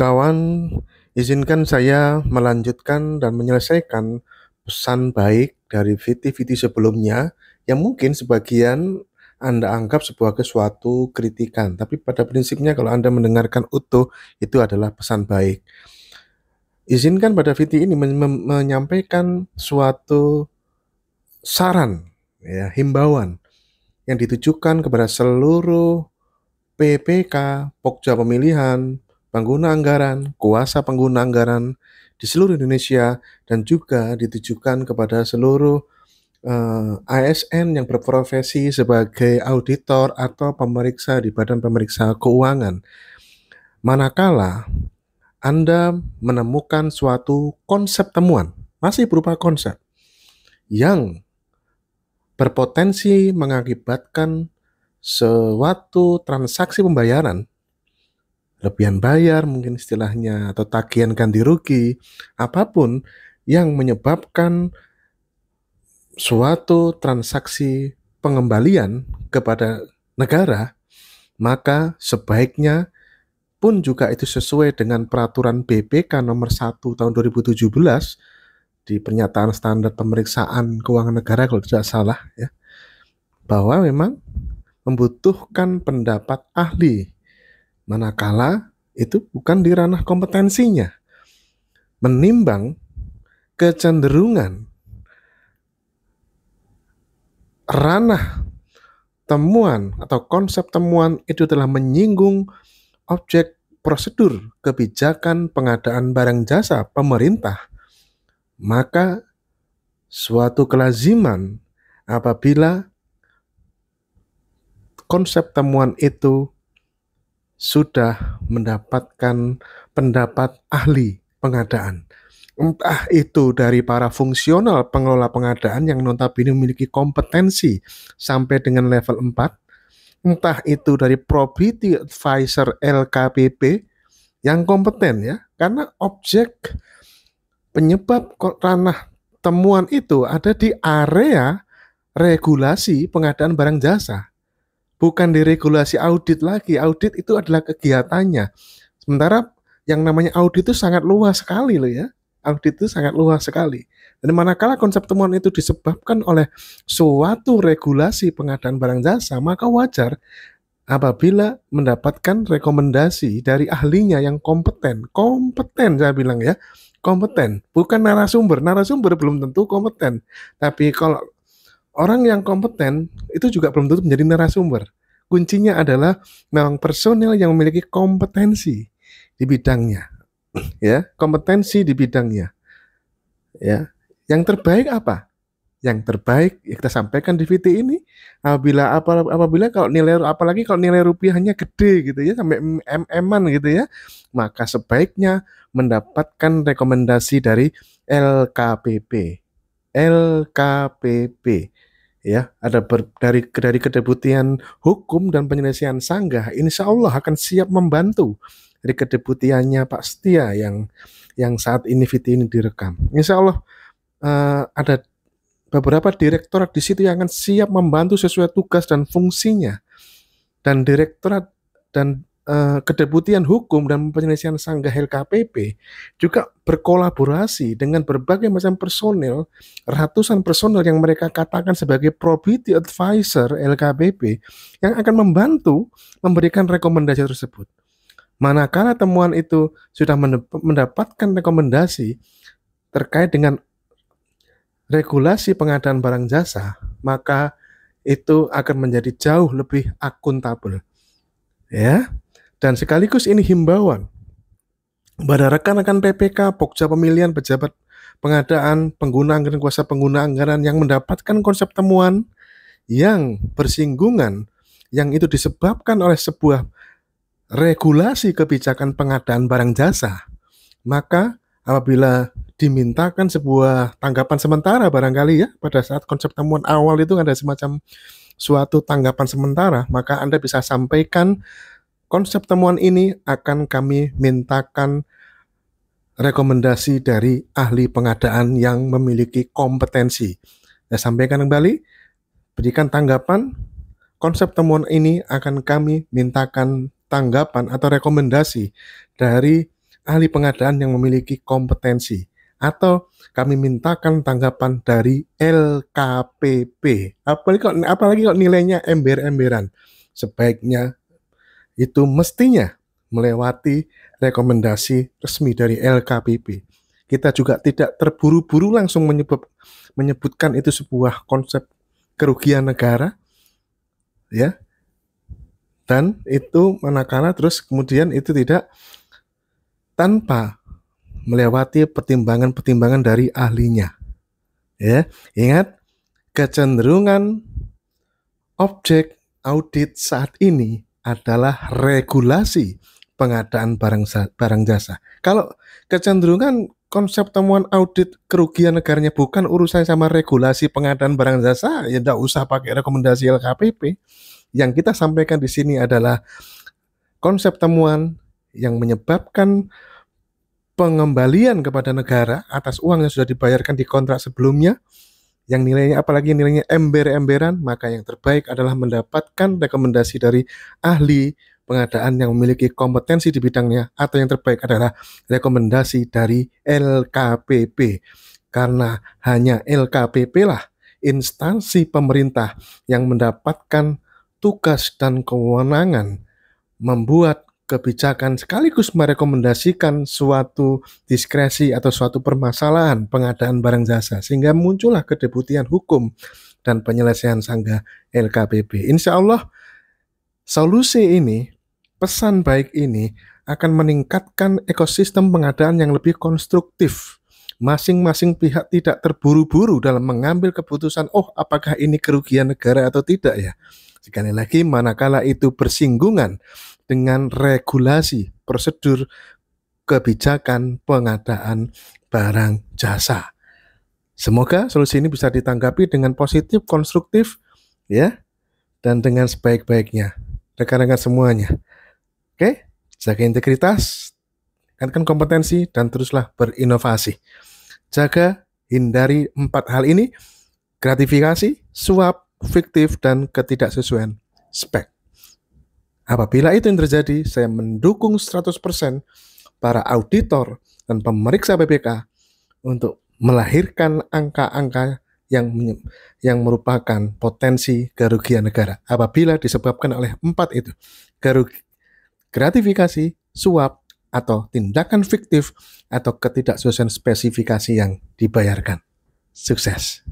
Kawan, izinkan saya melanjutkan dan menyelesaikan pesan baik dari VT-VT sebelumnya yang mungkin sebagian Anda anggap sebagai suatu kritikan, tapi pada prinsipnya kalau Anda mendengarkan utuh, itu adalah pesan baik. Izinkan pada VT ini menyampaikan suatu saran, ya, himbauan yang ditujukan kepada seluruh PPK, Pokja Pemilihan, pengguna anggaran, kuasa pengguna anggaran di seluruh Indonesia, dan juga ditujukan kepada seluruh ASN yang berprofesi sebagai auditor atau pemeriksa di Badan Pemeriksa Keuangan. Manakala Anda menemukan suatu konsep temuan, masih berupa konsep, yang berpotensi mengakibatkan suatu transaksi pembayaran, lebihan bayar mungkin istilahnya, atau tagihan ganti rugi, apapun yang menyebabkan suatu transaksi pengembalian kepada negara, maka sebaiknya pun juga itu sesuai dengan peraturan BPK nomor 1 tahun 2017 di pernyataan standar pemeriksaan keuangan negara kalau tidak salah, ya, bahwa memang membutuhkan pendapat ahli, manakala itu bukan di ranah kompetensinya. Menimbang kecenderungan ranah temuan atau konsep temuan itu telah menyinggung objek prosedur kebijakan pengadaan barang jasa pemerintah, maka suatu kelaziman apabila konsep temuan itu sudah mendapatkan pendapat ahli pengadaan, entah itu dari para fungsional pengelola pengadaan yang notabene memiliki kompetensi sampai dengan level 4, entah itu dari probity advisor LKPP yang kompeten, ya, karena objek penyebab ranah temuan itu ada di area regulasi pengadaan barang jasa, bukan di regulasi audit lagi. Audit itu adalah kegiatannya. Sementara yang namanya audit itu sangat luas sekali loh, ya. Audit itu sangat luas sekali. Dan manakala konsep temuan itu disebabkan oleh suatu regulasi pengadaan barang jasa, maka wajar apabila mendapatkan rekomendasi dari ahlinya yang kompeten. Kompeten saya bilang, ya. Kompeten, bukan narasumber. Narasumber belum tentu kompeten. Tapi kalau orang yang kompeten itu juga belum tentu menjadi narasumber. Kuncinya adalah memang personel yang memiliki kompetensi di bidangnya, ya, kompetensi di bidangnya, ya. Yang terbaik apa? Yang terbaik ya kita sampaikan di VT ini. Apabila kalau nilai, apalagi kalau nilai rupiahnya gede gitu, ya, sampai MM-an gitu, ya, maka sebaiknya mendapatkan rekomendasi dari LKPP. LKPP, ya, ada dari Kedeputian Hukum dan Penyelesaian Sanggah, insya Allah akan siap membantu dari kedeputiannya Pak Setia yang saat ini VT ini direkam. Insya Allah ada beberapa direktorat di situ yang akan siap membantu sesuai tugas dan fungsinya, dan direktorat dan Kedeputian Hukum dan Penyelesaian Sanggah LKPP juga berkolaborasi dengan berbagai macam personel, ratusan personel yang mereka katakan sebagai probity advisor LKPP yang akan membantu memberikan rekomendasi tersebut. Manakala temuan itu sudah mendapatkan rekomendasi terkait dengan regulasi pengadaan barang jasa, maka itu akan menjadi jauh lebih akuntabel, ya. Dan sekaligus ini himbauan pada rekan-rekan PPK, Pokja Pemilihan, pejabat pengadaan, pengguna anggaran, kuasa pengguna anggaran yang mendapatkan konsep temuan yang bersinggungan, yang itu disebabkan oleh sebuah regulasi kebijakan pengadaan barang jasa, maka apabila dimintakan sebuah tanggapan sementara barangkali, ya, pada saat konsep temuan awal itu ada semacam suatu tanggapan sementara, maka Anda bisa sampaikan konsep temuan ini akan kami mintakan rekomendasi dari ahli pengadaan yang memiliki kompetensi. Saya sampaikan kembali, berikan tanggapan, konsep temuan ini akan kami mintakan tanggapan atau rekomendasi dari ahli pengadaan yang memiliki kompetensi, atau kami mintakan tanggapan dari LKPP. Apalagi kok nilainya ember-emberan. Sebaiknya itu mestinya melewati rekomendasi resmi dari LKPP. Kita juga tidak terburu-buru langsung menyebutkan itu sebuah konsep kerugian negara, ya. Dan itu manakala terus kemudian itu tidak tanpa melewati pertimbangan-pertimbangan dari ahlinya. Ya, ingat, kecenderungan objek audit saat ini adalah regulasi pengadaan barang jasa. Kalau kecenderungan konsep temuan audit kerugian negaranya bukan urusan sama regulasi pengadaan barang jasa, ya tidak usah pakai rekomendasi LKPP. Yang kita sampaikan di sini adalah konsep temuan yang menyebabkan pengembalian kepada negara atas uang yang sudah dibayarkan di kontrak sebelumnya, yang nilainya apalagi nilainya ember-emberan, maka yang terbaik adalah mendapatkan rekomendasi dari ahli pengadaan yang memiliki kompetensi di bidangnya, atau yang terbaik adalah rekomendasi dari LKPP, karena hanya LKPP lah instansi pemerintah yang mendapatkan tugas dan kewenangan membuat kebijakan sekaligus merekomendasikan suatu diskresi atau suatu permasalahan pengadaan barang jasa, sehingga muncullah kedeputian hukum dan penyelesaian sanggah LKPP. Insya Allah solusi ini, pesan baik ini akan meningkatkan ekosistem pengadaan yang lebih konstruktif. Masing-masing pihak tidak terburu-buru dalam mengambil keputusan, oh apakah ini kerugian negara atau tidak ya. Sekali lagi, manakala itu bersinggungan dengan regulasi, prosedur, kebijakan pengadaan barang jasa. Semoga solusi ini bisa ditanggapi dengan positif, konstruktif, ya, dan dengan sebaik-baiknya. Rekan-rekan semuanya. Oke, jaga integritas, tingkatkan kompetensi, dan teruslah berinovasi. Jaga, hindari 4 hal ini: gratifikasi, suap, fiktif, dan ketidaksesuaian spek. Apabila itu yang terjadi, saya mendukung 100% para auditor dan pemeriksa BPK untuk melahirkan angka-angka yang merupakan potensi kerugian negara apabila disebabkan oleh 4 itu: gratifikasi, suap, atau tindakan fiktif, atau ketidaksesuaian spesifikasi yang dibayarkan. Sukses.